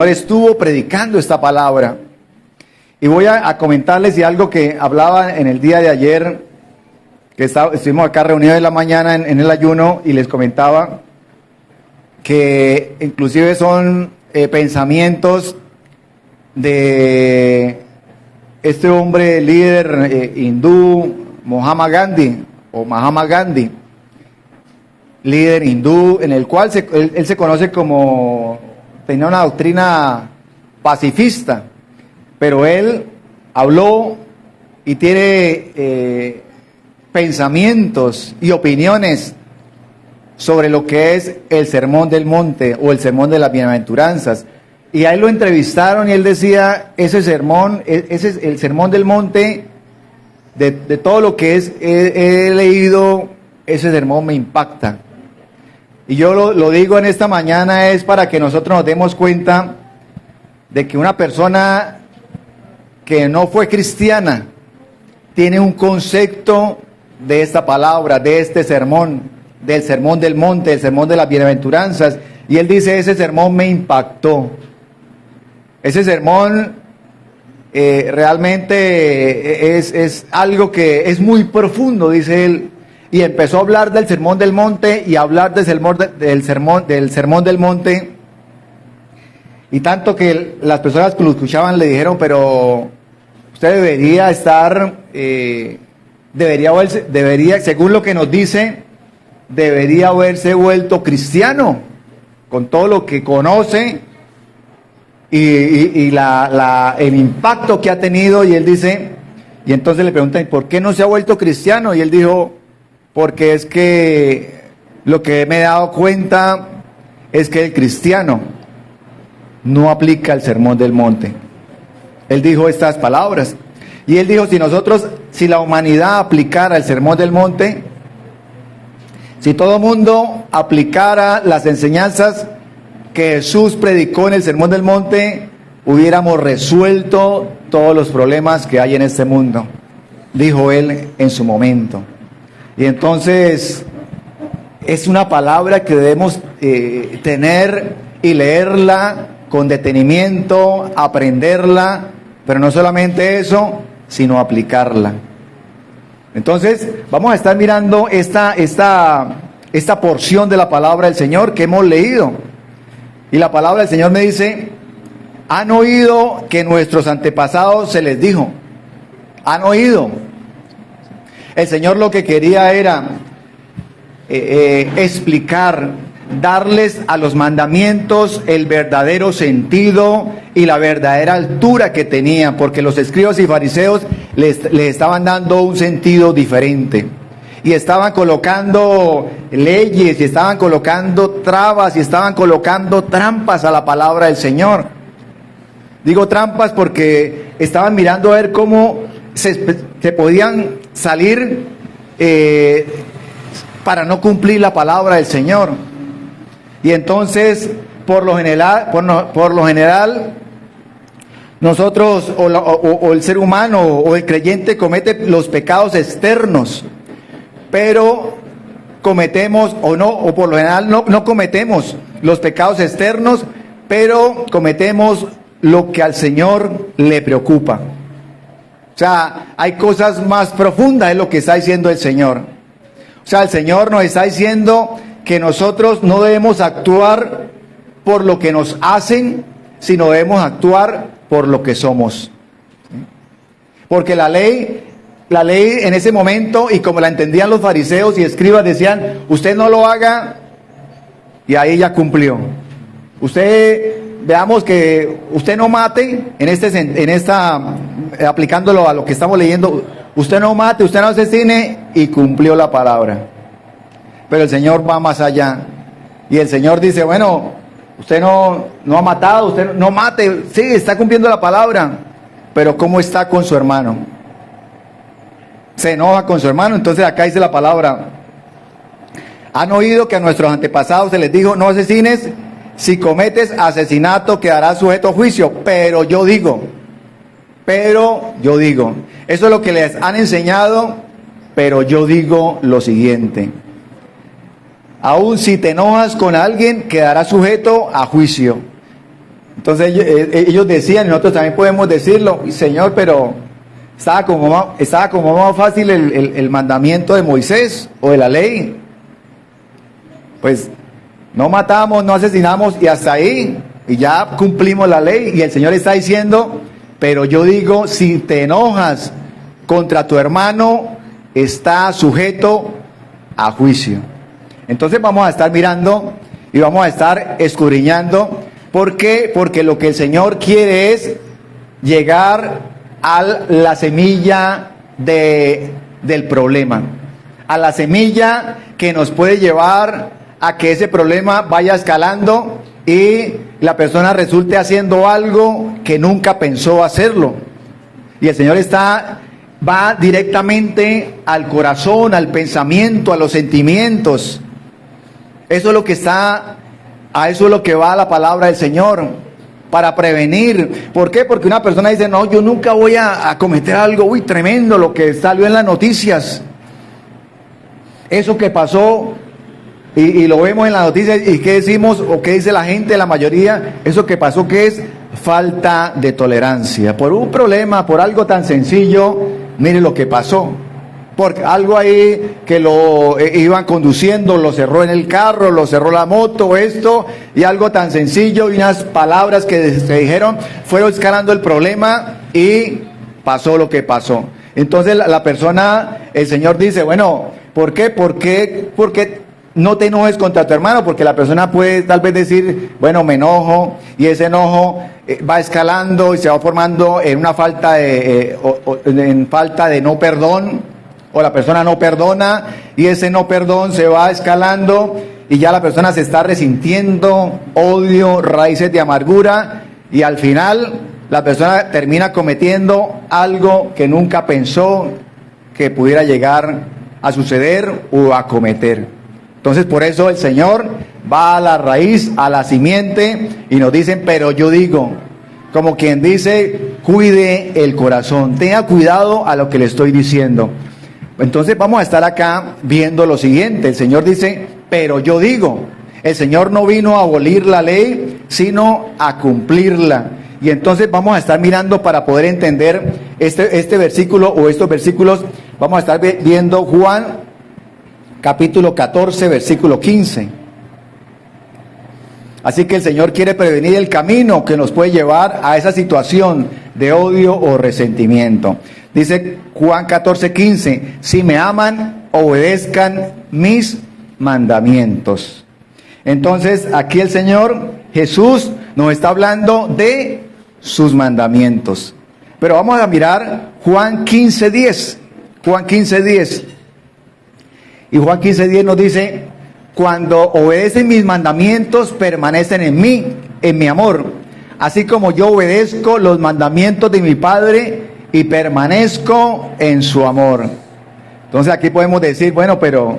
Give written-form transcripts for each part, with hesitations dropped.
estuvo predicando esta palabra. Y voy a comentarles de algo que hablaba en el día de ayer, que estuvimos acá reunidos en la mañana en el ayuno, y les comentaba que inclusive son pensamientos de este hombre líder hindú, Mahatma Gandhi, líder hindú, en el cual él se conoce como, tenía una doctrina pacifista, pero él habló y tiene pensamientos y opiniones sobre lo que es el Sermón del Monte o el Sermón de las Bienaventuranzas. Y a él lo entrevistaron y él decía, ese sermón, ese es el Sermón del Monte, de todo lo que he leído, ese sermón me impacta. Y yo lo digo en esta mañana es para que nosotros nos demos cuenta de que una persona que no fue cristiana tiene un concepto de esta palabra, de este sermón, del Sermón del Monte, del Sermón de las Bienaventuranzas, y él dice, ese sermón me impactó. Ese sermón realmente es algo que es muy profundo, dice él, y empezó a hablar del Sermón del Monte y a hablar del Sermón del Monte, y tanto que las personas que lo escuchaban le dijeron, pero usted debería estar, debería, según lo que nos dice, debería haberse vuelto cristiano, con todo lo que conoce y el impacto que ha tenido. Y él dice, y entonces le preguntan, ¿por qué no se ha vuelto cristiano? Y él dijo, porque es que lo que me he dado cuenta es que el cristiano no aplica el Sermón del Monte. Él dijo estas palabras, y él dijo, si la humanidad aplicara el Sermón del Monte, si todo mundo aplicara las enseñanzas que Jesús predicó en el Sermón del Monte, hubiéramos resuelto todos los problemas que hay en este mundo, dijo él en su momento. Y entonces es una palabra que debemos tener y leerla con detenimiento, aprenderla, pero no solamente eso, sino aplicarla. Entonces vamos a estar mirando esta porción de la palabra del Señor que hemos leído. Y la palabra del Señor me dice, han oído que nuestros antepasados se les dijo. Han oído. El Señor lo que quería era explicar, darles a los mandamientos el verdadero sentido y la verdadera altura que tenían, porque los escribas y fariseos les estaban dando un sentido diferente, y estaban colocando leyes, y estaban colocando trabas, y estaban colocando trampas a la palabra del Señor. Digo trampas porque estaban mirando a ver cómo se podían salir para no cumplir la palabra del Señor. Y entonces, por lo general, nosotros o el ser humano o el creyente comete los pecados externos, pero cometemos o por lo general no cometemos los pecados externos, pero cometemos lo que al Señor le preocupa. O sea, hay cosas más profundas, es lo que está diciendo el Señor. O sea, el Señor nos está diciendo que nosotros no debemos actuar por lo que nos hacen, sino debemos actuar por lo que somos. Porque la ley en ese momento, y como la entendían los fariseos y escribas, decían, usted no lo haga, y ahí ya cumplió. Veamos que usted no mate, aplicándolo a lo que estamos leyendo, usted no mate, usted no asesine, y cumplió la palabra. Pero el Señor va más allá, y el Señor dice, bueno, usted no ha matado, usted no mate, sí, está cumpliendo la palabra, pero ¿cómo está con su hermano? Se enoja con su hermano. Entonces acá dice la palabra, han oído que a nuestros antepasados se les dijo, no asesines, si cometes asesinato quedarás sujeto a juicio, pero yo digo, eso es lo que les han enseñado, pero yo digo lo siguiente, aun si te enojas con alguien, quedarás sujeto a juicio. Entonces ellos decían, y nosotros también podemos decirlo, Señor, pero estaba como más fácil el mandamiento de Moisés o de la ley. Pues no matamos, no asesinamos y hasta ahí, y ya cumplimos la ley. Y el Señor está diciendo, pero yo digo, si te enojas contra tu hermano, está sujeto a juicio. Entonces vamos a estar mirando y vamos a estar escudriñando. ¿Por qué? Porque lo que el Señor quiere es llegar a la semilla del problema, a la semilla que nos puede llevar a que ese problema vaya escalando y la persona resulte haciendo algo que nunca pensó hacerlo. Y el Señor va directamente al corazón, al pensamiento, a los sentimientos. Eso es lo que a eso es lo que va la palabra del Señor, para prevenir. ¿Por qué? Porque una persona dice, no, yo nunca voy a cometer algo, tremendo lo que salió en las noticias. Eso que pasó, y lo vemos en las noticias, y ¿qué decimos? ¿O qué dice la gente, la mayoría? Eso que pasó, que es falta de tolerancia. Por un problema, por algo tan sencillo, mire lo que pasó. Porque algo ahí que lo iban conduciendo, lo cerró en el carro, lo cerró la moto, esto, y algo tan sencillo, y unas palabras que se dijeron, fueron escalando el problema y pasó lo que pasó. Entonces la persona, el Señor dice, bueno, ¿por qué? Porque no te enojes contra tu hermano, porque la persona puede tal vez decir, bueno, me enojo, y ese enojo va escalando y se va formando en una falta en falta de no perdón. O la persona no perdona y ese no perdón se va escalando y ya la persona se está resintiendo odio, raíces de amargura y al final la persona termina cometiendo algo que nunca pensó que pudiera llegar a suceder o a cometer. Entonces por eso el Señor va a la raíz, a la simiente y nos dicen, pero yo digo, como quien dice, cuide el corazón, tenga cuidado a lo que le estoy diciendo. Entonces vamos a estar acá viendo lo siguiente. El Señor dice, pero yo digo, el Señor no vino a abolir la ley, sino a cumplirla. Y entonces vamos a estar mirando para poder entender este versículo o estos versículos. Vamos a estar viendo Juan capítulo 14, versículo 15. Así que el Señor quiere prevenir el camino que nos puede llevar a esa situación de odio o resentimiento. Dice Juan 14, 15, si me aman, obedezcan mis mandamientos. Entonces aquí el Señor Jesús nos está hablando de sus mandamientos. Pero vamos a mirar Juan 15, 10. Juan 15, 10. Y Juan 15, 10 nos dice, cuando obedecen mis mandamientos, permanecen en mí, en mi amor. Así como yo obedezco los mandamientos de mi Padre y permanezco en su amor. Entonces aquí podemos decir, bueno, pero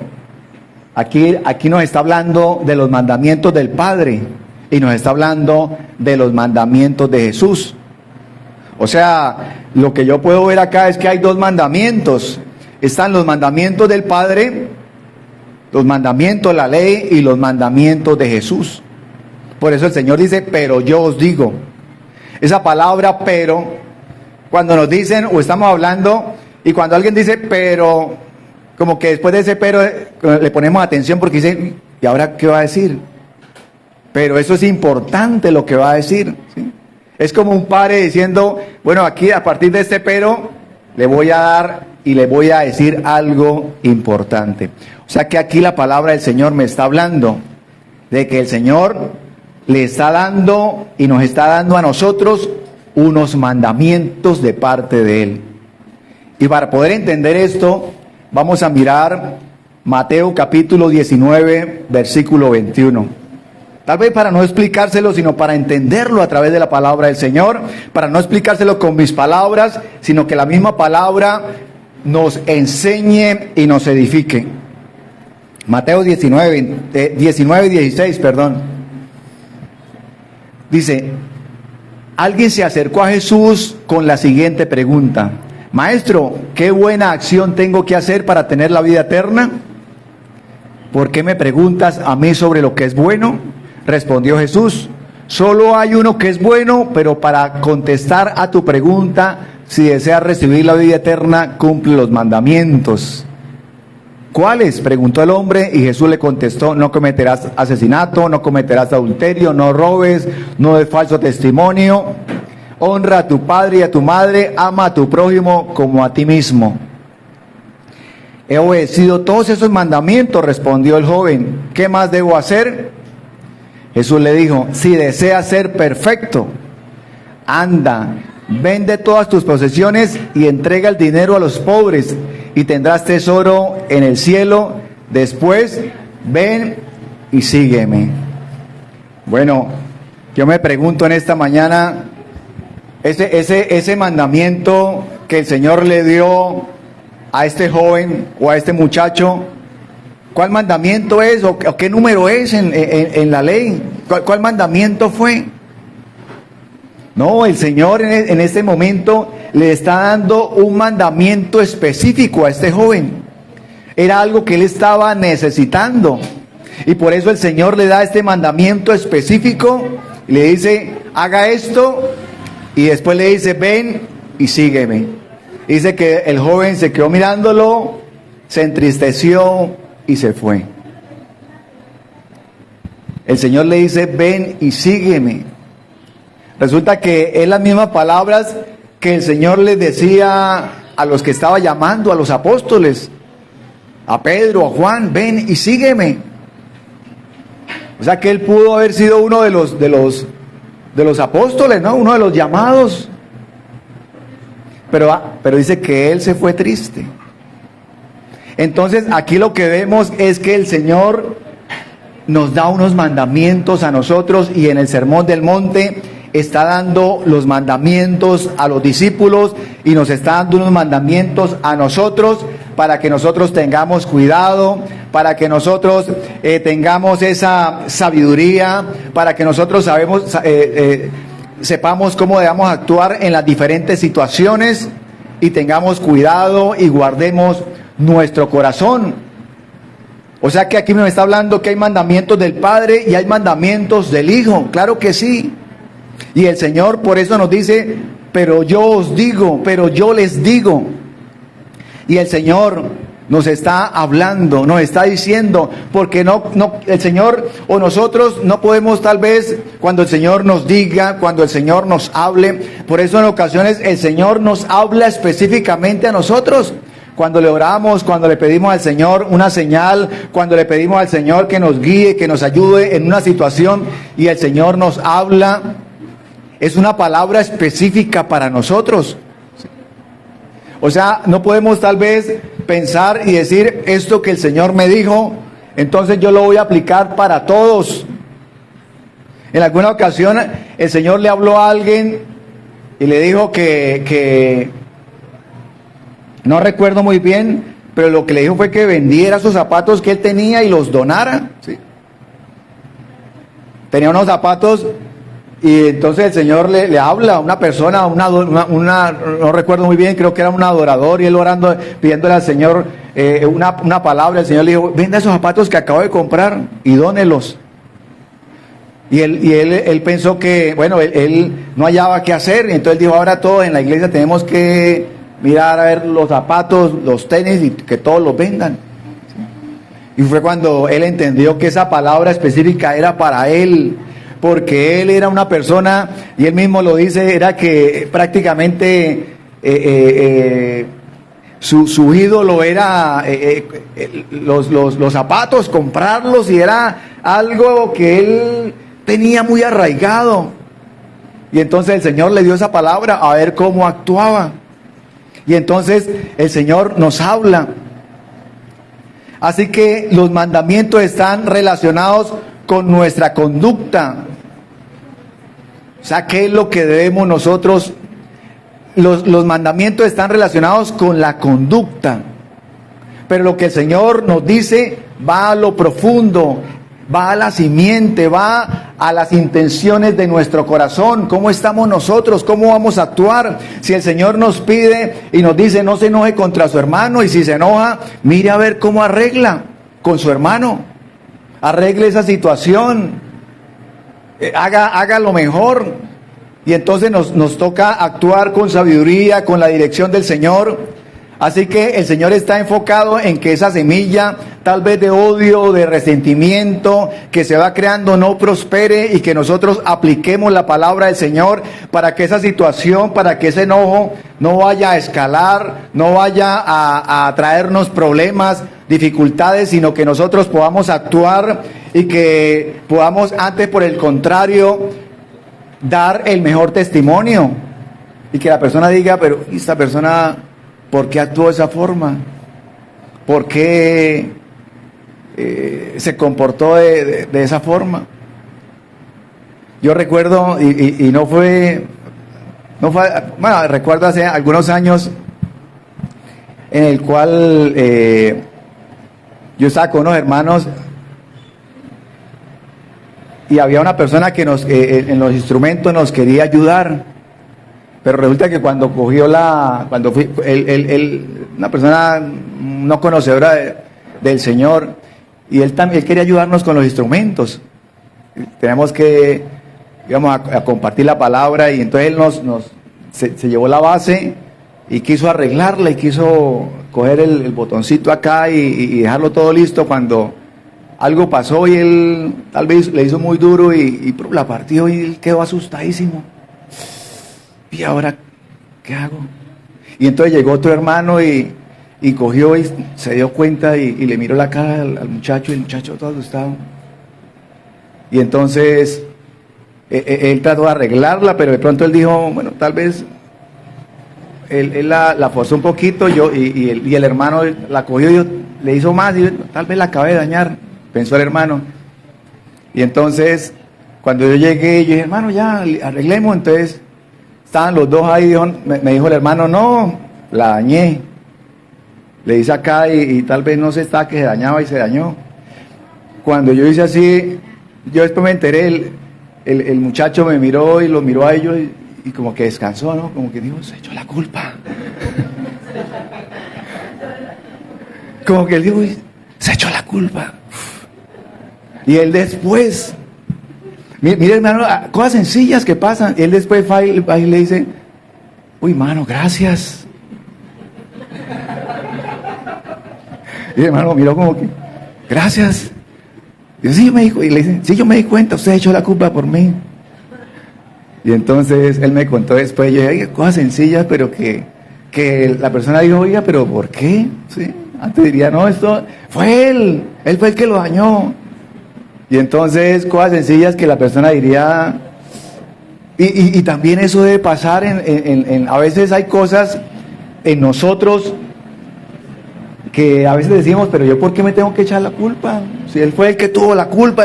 aquí nos está hablando de los mandamientos del Padre y nos está hablando de los mandamientos de Jesús. O sea, lo que yo puedo ver acá es que hay dos mandamientos. Están los mandamientos del Padre, los mandamientos de la ley y los mandamientos de Jesús. Por eso el Señor dice, pero yo os digo. Esa palabra pero, cuando nos dicen o estamos hablando y cuando alguien dice pero, como que después de ese pero le ponemos atención porque dice, ¿y ahora qué va a decir? Pero eso es importante lo que va a decir, ¿sí? Es como un padre diciendo, bueno, aquí a partir de este pero le voy a dar y le voy a decir algo importante. O sea que aquí la palabra del Señor me está hablando de que el Señor le está dando y nos está dando a nosotros unos mandamientos de parte de Él. Y para poder entender esto, vamos a mirar Mateo capítulo 19, versículo 21. Tal vez para no explicárselo, sino para entenderlo a través de la palabra del Señor, para no explicárselo con mis palabras, sino que la misma palabra nos enseñe y nos edifique. Mateo 19, 16, perdón. Dice, alguien se acercó a Jesús con la siguiente pregunta: Maestro, ¿qué buena acción tengo que hacer para tener la vida eterna? ¿Por qué me preguntas a mí sobre lo que es bueno? Respondió Jesús, Solo hay uno que es bueno, pero para contestar a tu pregunta, si deseas recibir la vida eterna, cumple los mandamientos. ¿Cuáles?, preguntó el hombre, y Jesús le contestó: no cometerás asesinato, no cometerás adulterio, no robes, no des falso testimonio, honra a tu padre y a tu madre, ama a tu prójimo como a ti mismo. He obedecido todos esos mandamientos, respondió el joven. ¿Qué más debo hacer? Jesús le dijo: si deseas ser perfecto, anda, vende todas tus posesiones y entrega el dinero a los pobres, y tendrás tesoro en el cielo. Después, ven y sígueme. Bueno, yo me pregunto en esta mañana, ese mandamiento que el Señor le dio a este joven o a este muchacho, ¿cuál mandamiento es o qué número es en la ley? ¿Cuál mandamiento fue? No, el Señor en este momento le está dando un mandamiento específico a este joven. Era algo que él estaba necesitando. Y por eso el Señor le da este mandamiento específico y le dice: haga esto, y después le dice: ven y sígueme. Dice que el joven se quedó mirándolo, se entristeció y se fue. El Señor le dice: ven y sígueme. Resulta que es las mismas palabras que el Señor les decía a los que estaba llamando, a los apóstoles, a Pedro, a Juan: ven y sígueme. O sea que él pudo haber sido uno de los apóstoles, ¿no? Uno de los llamados. Pero dice que él se fue triste. Entonces aquí lo que vemos es que el Señor nos da unos mandamientos a nosotros, y en el Sermón del Monte está dando los mandamientos a los discípulos y nos está dando unos mandamientos a nosotros para que nosotros tengamos cuidado, para que nosotros tengamos esa sabiduría, para que nosotros sepamos cómo debemos actuar en las diferentes situaciones y tengamos cuidado y guardemos nuestro corazón. O sea que aquí me está hablando que hay mandamientos del Padre y hay mandamientos del Hijo. Claro que sí. Y el Señor por eso nos dice: pero yo os digo, pero yo les digo. Y el Señor nos está hablando, nos está diciendo, porque el Señor o nosotros no podemos, tal vez, cuando el Señor nos diga, cuando el Señor nos hable. Por eso en ocasiones el Señor nos habla específicamente a nosotros. Cuando le oramos, cuando le pedimos al Señor una señal, cuando le pedimos al Señor que nos guíe, que nos ayude en una situación, y el Señor nos habla, es una palabra específica para nosotros. O sea, no podemos tal vez pensar y decir: esto que el Señor me dijo, entonces yo lo voy a aplicar para todos. En alguna ocasión el Señor le habló a alguien y le dijo que no recuerdo muy bien, pero lo que le dijo fue que vendiera sus zapatos que él tenía y los donara. ¿Sí? Tenía unos zapatos. Y entonces el Señor le habla a una persona, no recuerdo muy bien, creo que era un adorador, y él orando, pidiéndole al Señor una palabra. El Señor le dijo: venda esos zapatos que acabo de comprar y dónelos. Y él pensó que, bueno, él no hallaba qué hacer, y entonces dijo: ahora todos en la iglesia tenemos que mirar a ver los zapatos, los tenis, y que todos los vendan. Y fue cuando él entendió que esa palabra específica era para él, porque él era una persona, y él mismo lo dice, era que prácticamente su ídolo era los zapatos, comprarlos, y era algo que él tenía muy arraigado. Y entonces el Señor le dio esa palabra a ver cómo actuaba. Y entonces el Señor nos habla. Así que los mandamientos están relacionados con nuestra conducta. O sea, ¿qué es lo que debemos nosotros? Los mandamientos están relacionados con la conducta. Pero lo que el Señor nos dice va a lo profundo, va a la simiente, va a las intenciones de nuestro corazón. ¿Cómo estamos nosotros? ¿Cómo vamos a actuar? Si el Señor nos pide y nos dice: no se enoje contra su hermano, y si se enoja, mire a ver cómo arregla con su hermano. Arregle esa situación. haga lo mejor. Y entonces nos toca actuar con sabiduría, con la dirección del Señor. Así que el Señor está enfocado en que esa semilla, tal vez de odio, de resentimiento, que se va creando, no prospere, y que nosotros apliquemos la palabra del Señor para que esa situación, para que ese enojo no vaya a escalar, no vaya a traernos problemas, dificultades, sino que nosotros podamos actuar y que podamos, antes por el contrario, dar el mejor testimonio. Y que la persona diga, pero esta persona, ¿por qué actuó de esa forma? ¿Por qué se comportó de esa forma? Yo recuerdo, y no fue, bueno, recuerdo hace algunos años en el cual yo estaba con unos hermanos y había una persona que en los instrumentos nos quería ayudar. Pero resulta que cuando fui, una persona no conocedora del Señor, y él quería ayudarnos con los instrumentos. Tenemos que, digamos, a compartir la palabra, y entonces él se llevó la base y quiso arreglarla, y quiso coger el botoncito acá y dejarlo todo listo, cuando algo pasó y él tal vez le hizo muy duro y la partió, y él quedó asustadísimo. ¿Y ahora qué hago? Y entonces llegó otro hermano y cogió y se dio cuenta y le miró la cara al muchacho, y el muchacho todo asustado. Y entonces él trató de arreglarla, pero de pronto él dijo, bueno, tal vez él la forzó un poquito, y el hermano la cogió y le hizo más, y tal vez la acabé de dañar, pensó el hermano. Y entonces cuando yo llegué, yo dije, hermano, ya arreglemos. Entonces estaban los dos ahí, me dijo el hermano, no, la dañé. Le hice acá y tal vez no se está, que se dañaba y se dañó. Cuando yo hice así, yo después me enteré, el muchacho me miró y lo miró a ellos y como que descansó, ¿no? Como que dijo, se echó la culpa. Como que él dijo, se echó la culpa. Y él después, mire hermano, cosas sencillas que pasan. Y él después va y le dice, uy hermano, gracias. Y el hermano miró como que, gracias. Y sí, y le dice, sí, yo me di cuenta, usted echó la culpa por mí. Y entonces él me contó después, yo dije, cosas sencillas, pero que la persona dijo, oiga, pero ¿por qué? ¿Sí? Antes diría, no, esto fue él fue el que lo dañó. Y entonces, cosas sencillas que la persona diría, y también eso debe pasar a veces hay cosas en nosotros que a veces decimos, pero yo ¿por qué me tengo que echar la culpa? Si él fue el que tuvo la culpa,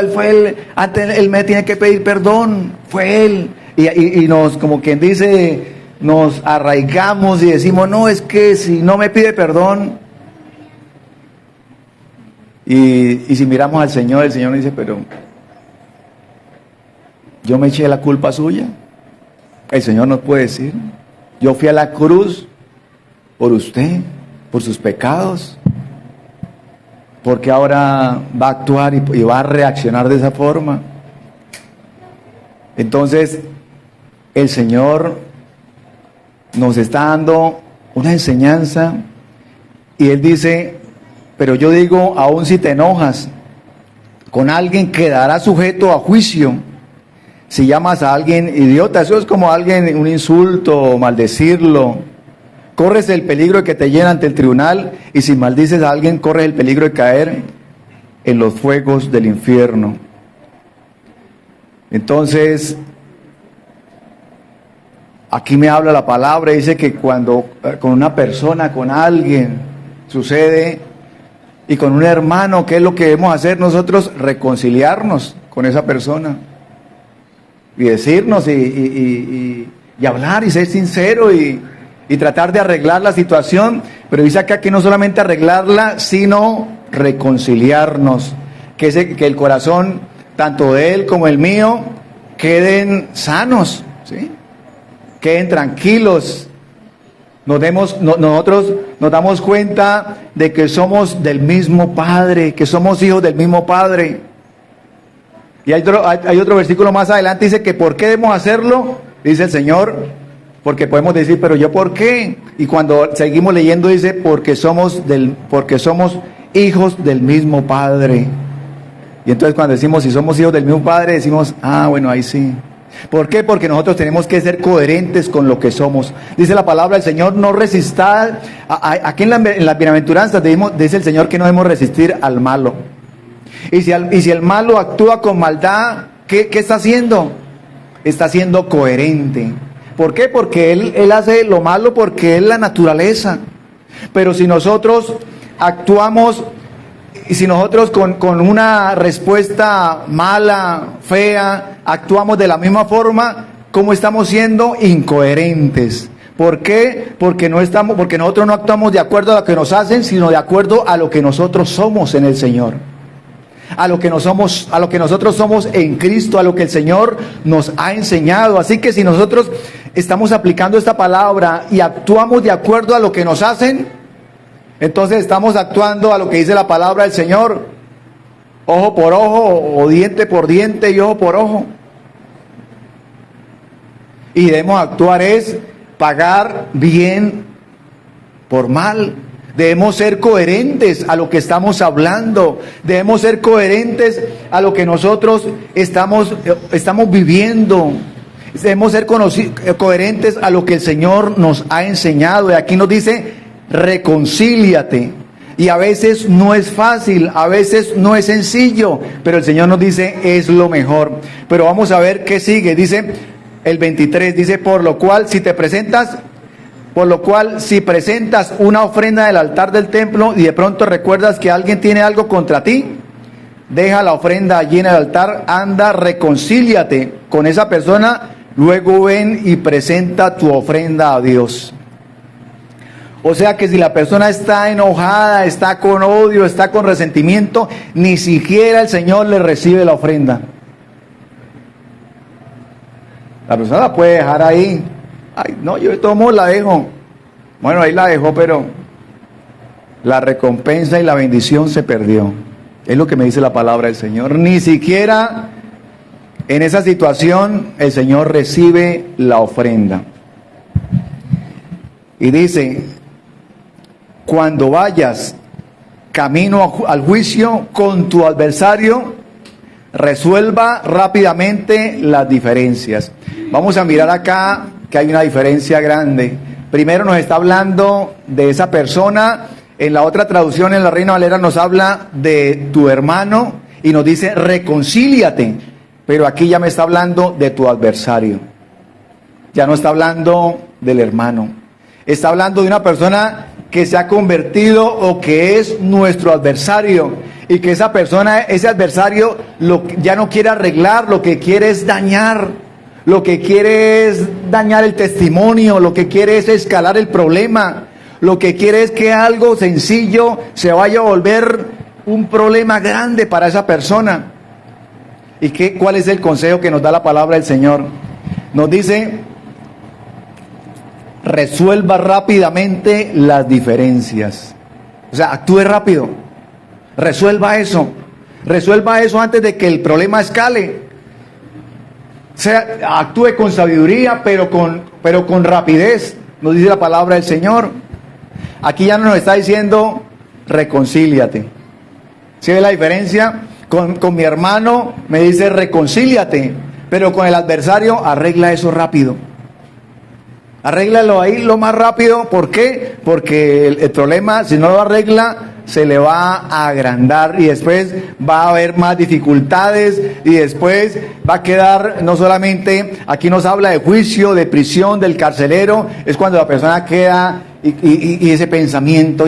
antes él me tiene que pedir perdón, fue él. Y nos, como quien dice, nos arraigamos y decimos, no, es que si no me pide perdón. Y si miramos al Señor, el Señor nos dice, pero yo me eché la culpa suya. El Señor nos puede decir, yo fui a la cruz por usted, por sus pecados, porque ahora va a actuar y va a reaccionar de esa forma. Entonces el Señor nos está dando una enseñanza, y Él dice, pero yo digo, aun si te enojas con alguien, quedará sujeto a juicio. Si llamas a alguien idiota, eso es como alguien, un insulto, maldecirlo, corres el peligro de que te llenen ante el tribunal, y si maldices a alguien, corres el peligro de caer en los fuegos del infierno. Entonces, aquí me habla la palabra, dice que cuando con una persona, con alguien, sucede, y con un hermano, ¿qué es lo que debemos hacer nosotros? Reconciliarnos con esa persona, y decirnos, y hablar, y ser sincero, y tratar de arreglar la situación. Pero dice acá que no solamente arreglarla, sino reconciliarnos, que el corazón, tanto de él como el mío, queden sanos, ¿sí? Queden tranquilos. Nosotros nos damos cuenta de que somos del mismo Padre, que somos hijos del mismo Padre. Y hay otro versículo más adelante, dice que ¿por qué debemos hacerlo? Dice el Señor, porque podemos decir, pero yo ¿por qué? Y cuando seguimos leyendo dice, porque somos hijos del mismo Padre. Y entonces cuando decimos, si somos hijos del mismo Padre, decimos, ah, bueno, ahí sí. ¿Por qué? Porque nosotros tenemos que ser coherentes con lo que somos. Dice la palabra del Señor, no resistad. Aquí en las bienaventuranzas dice el Señor que no debemos resistir al malo. Y si el malo actúa con maldad, ¿qué está haciendo? Está siendo coherente. ¿Por qué? Porque él hace lo malo porque es la naturaleza. Pero si nosotros actuamos, y si nosotros con una respuesta mala, fea, actuamos de la misma forma, ¿cómo estamos siendo? Incoherentes. ¿Por qué? Porque nosotros no actuamos de acuerdo a lo que nos hacen, sino de acuerdo a lo que nosotros somos en el Señor. A lo que nosotros somos en Cristo, a lo que el Señor nos ha enseñado. Así que si nosotros estamos aplicando esta palabra y actuamos de acuerdo a lo que nos hacen, entonces estamos actuando a lo que dice la palabra del Señor, ojo por ojo, o diente por diente y ojo por ojo. Y debemos actuar es pagar bien por mal. Debemos ser coherentes a lo que estamos hablando. Debemos ser coherentes a lo que nosotros estamos viviendo. Debemos ser coherentes a lo que el Señor nos ha enseñado. Y aquí nos dice, reconcíliate. Y a veces no es fácil, a veces no es sencillo, pero el Señor nos dice, es lo mejor. Pero vamos a ver qué sigue. Dice el 23, dice, por lo cual si presentas una ofrenda del altar del templo y de pronto recuerdas que alguien tiene algo contra ti, deja la ofrenda allí en el altar, anda, reconcíliate con esa persona, luego ven y presenta tu ofrenda a Dios. O sea que si la persona está enojada, está con odio, está con resentimiento, ni siquiera el Señor le recibe la ofrenda. La persona la puede dejar ahí. Ay, no, yo de todos modos la dejo. Bueno, ahí la dejó, pero la recompensa y la bendición se perdió. Es lo que me dice la palabra del Señor. Ni siquiera en esa situación el Señor recibe la ofrenda. Y dice, cuando vayas camino al juicio con tu adversario, resuelva rápidamente las diferencias. Vamos a mirar acá que hay una diferencia grande. Primero nos está hablando de esa persona. En la otra traducción, en la Reina Valera, nos habla de tu hermano y nos dice reconcíliate. Pero aquí ya me está hablando de tu adversario. Ya no está hablando del hermano. Está hablando de una persona que se ha convertido o que es nuestro adversario. Y que esa persona, ese adversario, ya no quiere arreglar, lo que quiere es dañar. Lo que quiere es dañar el testimonio, lo que quiere es escalar el problema, lo que quiere es que algo sencillo se vaya a volver un problema grande para esa persona. ¿Y cuál es el consejo que nos da la palabra del Señor? Nos dice, resuelva rápidamente las diferencias. O sea, actúe rápido, resuelva eso antes de que el problema escale. O sea, actúe con sabiduría, pero con rapidez, nos dice la palabra del Señor. Aquí ya no nos está diciendo, reconcíliate. ¿Sí ve la diferencia? Con mi hermano me dice, reconcíliate, pero con el adversario, arregla eso rápido. Arréglalo ahí lo más rápido. ¿Por qué? Porque el problema, si no lo arregla, se le va a agrandar y después va a haber más dificultades y después va a quedar, no solamente, aquí nos habla de juicio, de prisión, del carcelero, es cuando la persona queda y ese pensamiento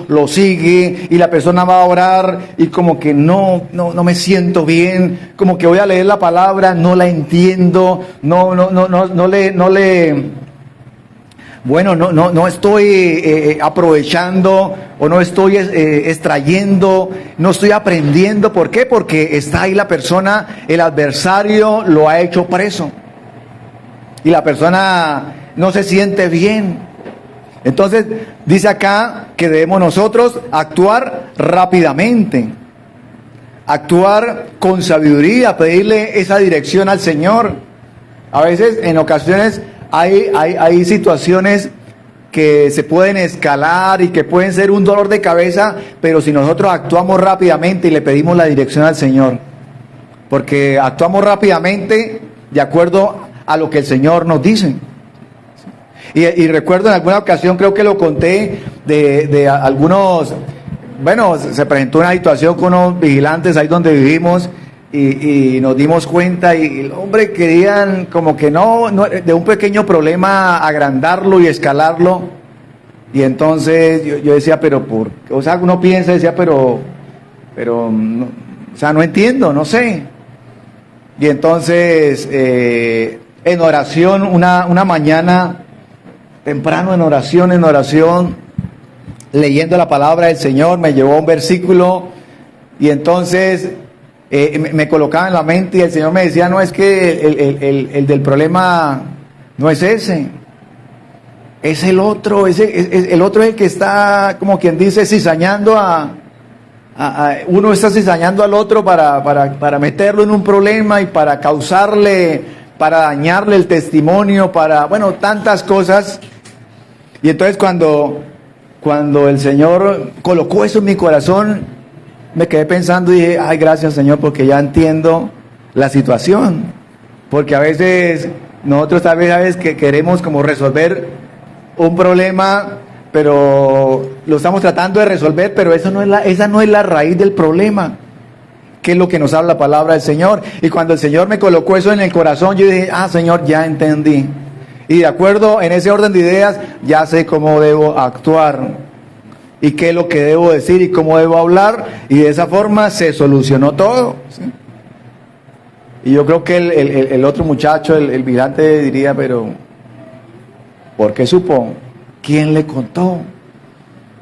lo sigue y la persona va a orar y como que no me siento bien, como que voy a leer la palabra, no la entiendo, no estoy aprovechando o no estoy extrayendo, no estoy aprendiendo. ¿Por qué? Porque está ahí la persona, el adversario lo ha hecho preso y la persona no se siente bien. Entonces dice acá que debemos nosotros actuar rápidamente. actuar con sabiduría, pedirle esa dirección al Señor. A veces, en ocasiones, hay situaciones que se pueden escalar y que pueden ser un dolor de cabeza, pero si nosotros actuamos rápidamente y le pedimos la dirección al Señor, porque actuamos rápidamente de acuerdo a lo que el Señor nos dice. Y recuerdo en alguna ocasión, creo que lo conté, de algunos, bueno, se presentó una situación con unos vigilantes ahí donde vivimos y nos dimos cuenta y el hombre querían como que no, de un pequeño problema agrandarlo y escalarlo. Y entonces yo decía, pero o sea, uno piensa, decía, pero no, o sea, no entiendo, no sé. Y entonces, en oración, una mañana, temprano en oración, leyendo la palabra del Señor, me llevó a un versículo y entonces me colocaba en la mente y el Señor me decía, no, es que el del problema no es ese, es el otro, el otro es el que está, como quien dice, cizañando uno está cizañando al otro para meterlo en un problema y para causarle, para dañarle el testimonio, bueno, tantas cosas. Y entonces cuando el Señor colocó eso en mi corazón, me quedé pensando y dije, ay, gracias Señor, porque ya entiendo la situación. Porque a veces, nosotros tal vez a veces que queremos como resolver un problema, pero lo estamos tratando de resolver, pero esa no es la raíz del problema, que es lo que nos habla la palabra del Señor. Y cuando el Señor me colocó eso en el corazón, yo dije, Señor, ya entendí. Y de acuerdo en ese orden de ideas, ya sé cómo debo actuar y qué es lo que debo decir y cómo debo hablar, y de esa forma se solucionó todo, ¿sí? Y yo creo que el otro muchacho, el vigilante, diría, pero ¿por qué supo? ¿Quién le contó?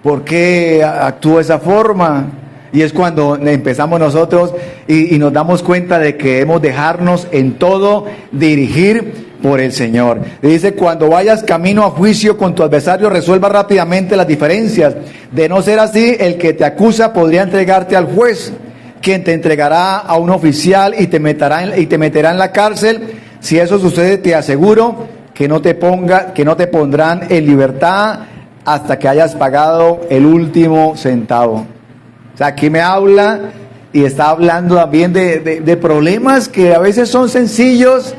¿Por qué actuó de esa forma? Y es cuando empezamos nosotros y nos damos cuenta de que debemos dejarnos en todo dirigir por el Señor. Dice, cuando vayas camino a juicio con tu adversario, resuelva rápidamente las diferencias. De no ser así, el que te acusa podría entregarte al juez, quien te entregará a un oficial y te meterá en la cárcel. Si eso sucede, te aseguro que no te pondrán en libertad hasta que hayas pagado el último centavo. O sea, aquí me habla y está hablando también de problemas que a veces son sencillos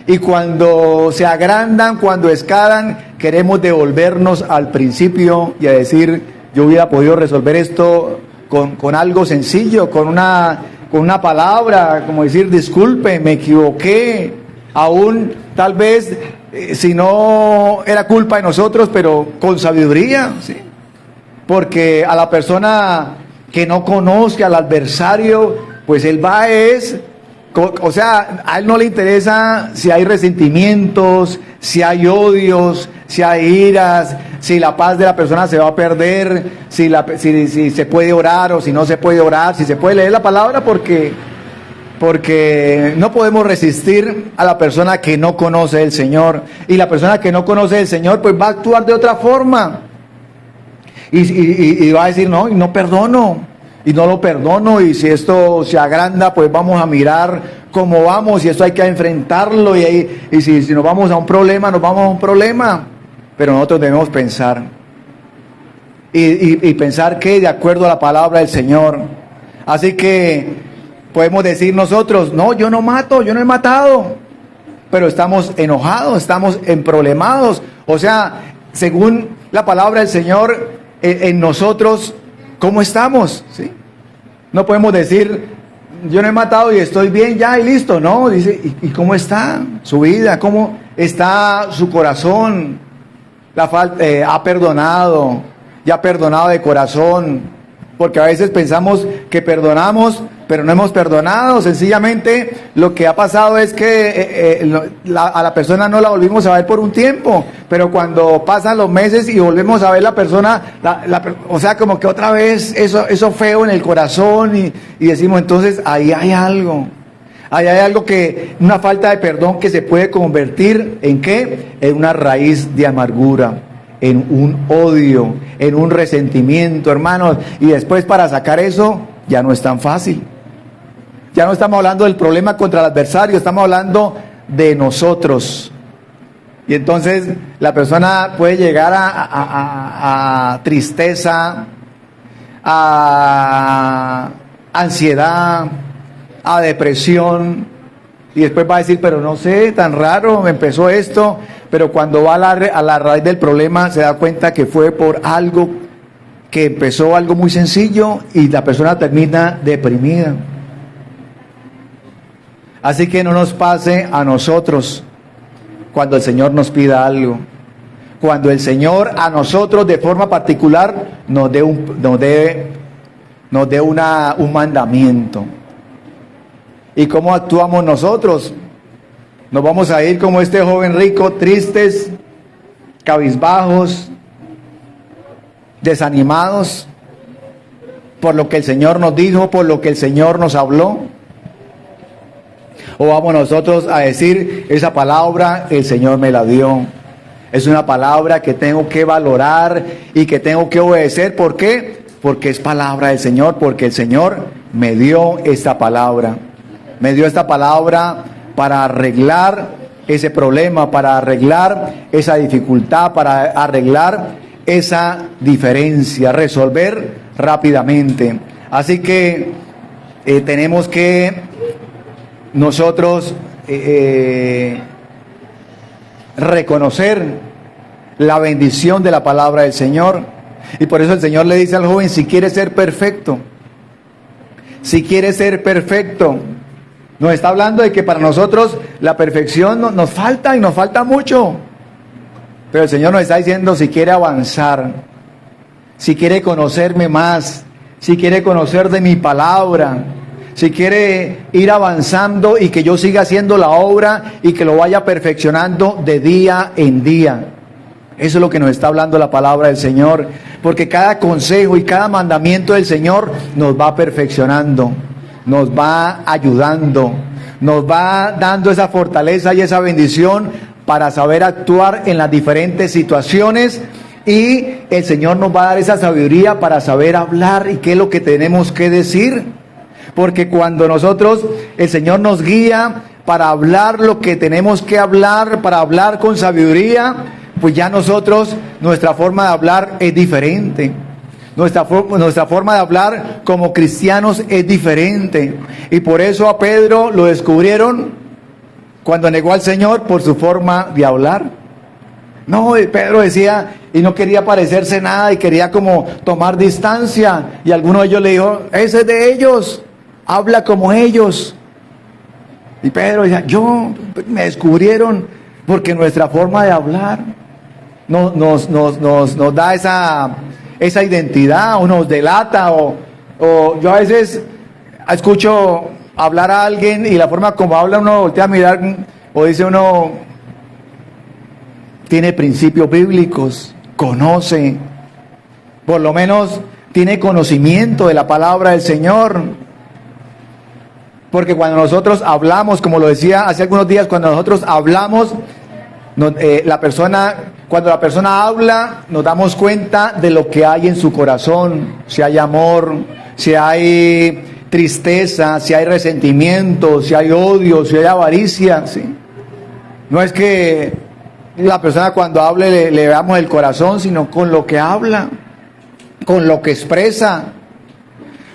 y cuando se agrandan, cuando escalan, queremos devolvernos al principio y a decir, yo hubiera podido resolver esto con algo sencillo, con una palabra, como decir, disculpe, me equivoqué, aún tal vez si no era culpa de nosotros, pero con sabiduría, ¿sí? Porque a la persona que no conoce, al adversario, pues él va o sea, a él no le interesa si hay resentimientos, si hay odios, si hay iras, si la paz de la persona se va a perder, si se puede orar o si no se puede orar, si se puede leer la palabra, porque no podemos resistir a la persona que no conoce el Señor. Y la persona que no conoce el Señor, pues va a actuar de otra forma. Y va a decir, no, y no perdono. Y no lo perdono, y si esto se agranda, pues vamos a mirar cómo vamos, y esto hay que enfrentarlo, y si nos vamos a un problema, nos vamos a un problema. Pero nosotros debemos pensar, y pensar que de acuerdo a la palabra del Señor. Así que podemos decir nosotros, no, yo no mato, yo no he matado, pero estamos enojados, estamos emproblemados. O sea, según la palabra del Señor, en nosotros, ¿cómo estamos? ¿Sí? No podemos decir, yo no he matado y estoy bien ya y listo, ¿no? Dice, ¿y cómo está su vida? ¿Cómo está su corazón? Ha perdonado, ya ha perdonado de corazón, porque a veces pensamos que perdonamos, pero no hemos perdonado. Sencillamente lo que ha pasado es que a la persona no la volvimos a ver por un tiempo, pero cuando pasan los meses y volvemos a ver la persona, o sea, como que otra vez eso feo en el corazón y decimos, entonces ahí hay algo. Ahí hay algo una falta de perdón que se puede convertir ¿en qué? En una raíz de amargura, en un odio, en un resentimiento, hermanos. Y después para sacar eso ya no es tan fácil. Ya no estamos hablando del problema contra el adversario, estamos hablando de nosotros. Y entonces la persona puede llegar a tristeza, a ansiedad, a depresión, y después va a decir, pero no sé, tan raro, me empezó esto, pero cuando va a la raíz del problema se da cuenta que fue por algo que empezó algo muy sencillo y la persona termina deprimida. Así que no nos pase a nosotros cuando el Señor nos pida algo. Cuando el Señor a nosotros de forma particular nos dé un mandamiento. ¿Y cómo actuamos nosotros? Nos vamos a ir como este joven rico, tristes, cabizbajos, desanimados por lo que el Señor nos dijo, por lo que el Señor nos habló. ¿O vamos nosotros a decir, esa palabra el Señor me la dio? Es una palabra que tengo que valorar y que tengo que obedecer. ¿Por qué? Porque es palabra del Señor, porque el Señor me dio esta palabra. Me dio esta palabra para arreglar ese problema, para arreglar esa dificultad, para arreglar esa diferencia, resolver rápidamente. Así que tenemos que nosotros reconocer la bendición de la palabra del Señor. Y por eso el Señor le dice al joven, si quieres ser perfecto, si quieres ser perfecto, nos está hablando de que para nosotros la perfección nos falta y nos falta mucho. Pero el Señor nos está diciendo, si quiere avanzar, si quiere conocerme más, si quiere conocer de mi palabra, si quiere ir avanzando y que yo siga haciendo la obra y que lo vaya perfeccionando de día en día. Eso es lo que nos está hablando la palabra del Señor, porque cada consejo y cada mandamiento del Señor nos va perfeccionando, nos va ayudando, nos va dando esa fortaleza y esa bendición para saber actuar en las diferentes situaciones, y el Señor nos va a dar esa sabiduría para saber hablar y qué es lo que tenemos que decir. Porque cuando nosotros, el Señor nos guía para hablar lo que tenemos que hablar, para hablar con sabiduría, pues ya nosotros, nuestra forma de hablar es diferente. Nuestra forma de hablar como cristianos es diferente. Y por eso a Pedro lo descubrieron cuando negó al Señor por su forma de hablar. No, Pedro decía, y no quería parecerse nada y quería como tomar distancia. Y alguno de ellos le dijo, ese es de ellos. Habla como ellos. Y Pedro decía, me descubrieron porque nuestra forma de hablar nos da esa identidad, o nos delata, o yo a veces escucho hablar a alguien y la forma como habla uno voltea a mirar o dice uno, tiene principios bíblicos, conoce, por lo menos tiene conocimiento de la palabra del Señor. Porque cuando nosotros hablamos, como lo decía hace algunos días, cuando nosotros hablamos, cuando la persona habla, nos damos cuenta de lo que hay en su corazón, si hay amor, si hay tristeza, si hay resentimiento, si hay odio, si hay avaricia, ¿sí? No es que la persona cuando hable le veamos el corazón, sino con lo que habla, con lo que expresa.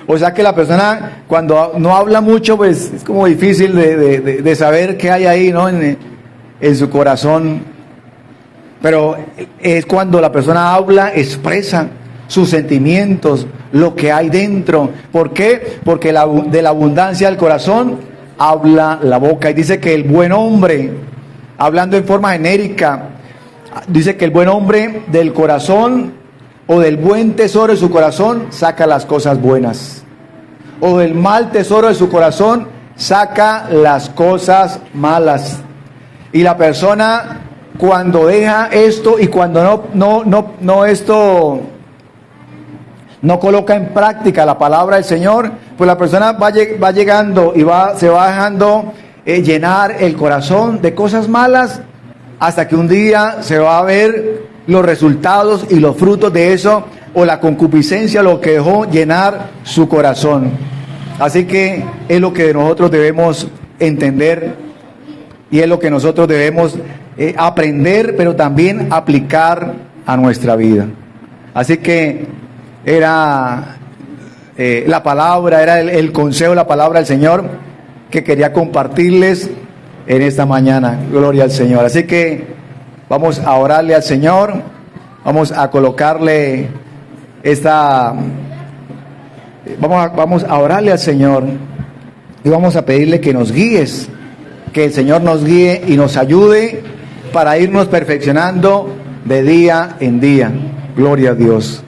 O sea que la persona cuando no habla mucho, pues es como difícil de saber qué hay ahí, ¿no? En su corazón. Pero es cuando la persona habla, expresa sus sentimientos, lo que hay dentro. ¿Por qué? Porque de la abundancia del corazón habla la boca. Y dice que el buen hombre, hablando en forma genérica, dice que el buen hombre del corazón o del buen tesoro de su corazón saca las cosas buenas, o del mal tesoro de su corazón saca las cosas malas. Y la persona cuando deja esto y cuando no coloca en práctica la palabra del Señor, pues la persona va llegando y se va dejando llenar el corazón de cosas malas, hasta que un día se va a ver los resultados y los frutos de eso, o la concupiscencia, lo que dejó llenar su corazón. Así que es lo que nosotros debemos entender y es lo que nosotros debemos aprender, pero también aplicar a nuestra vida. Así que era la palabra, era el consejo, la palabra del Señor que quería compartirles en esta mañana. Gloria al Señor. Así que vamos a orarle al Señor, vamos a colocarle vamos a orarle al Señor y vamos a pedirle que nos guíes, que el Señor nos guíe y nos ayude para irnos perfeccionando de día en día. Gloria a Dios.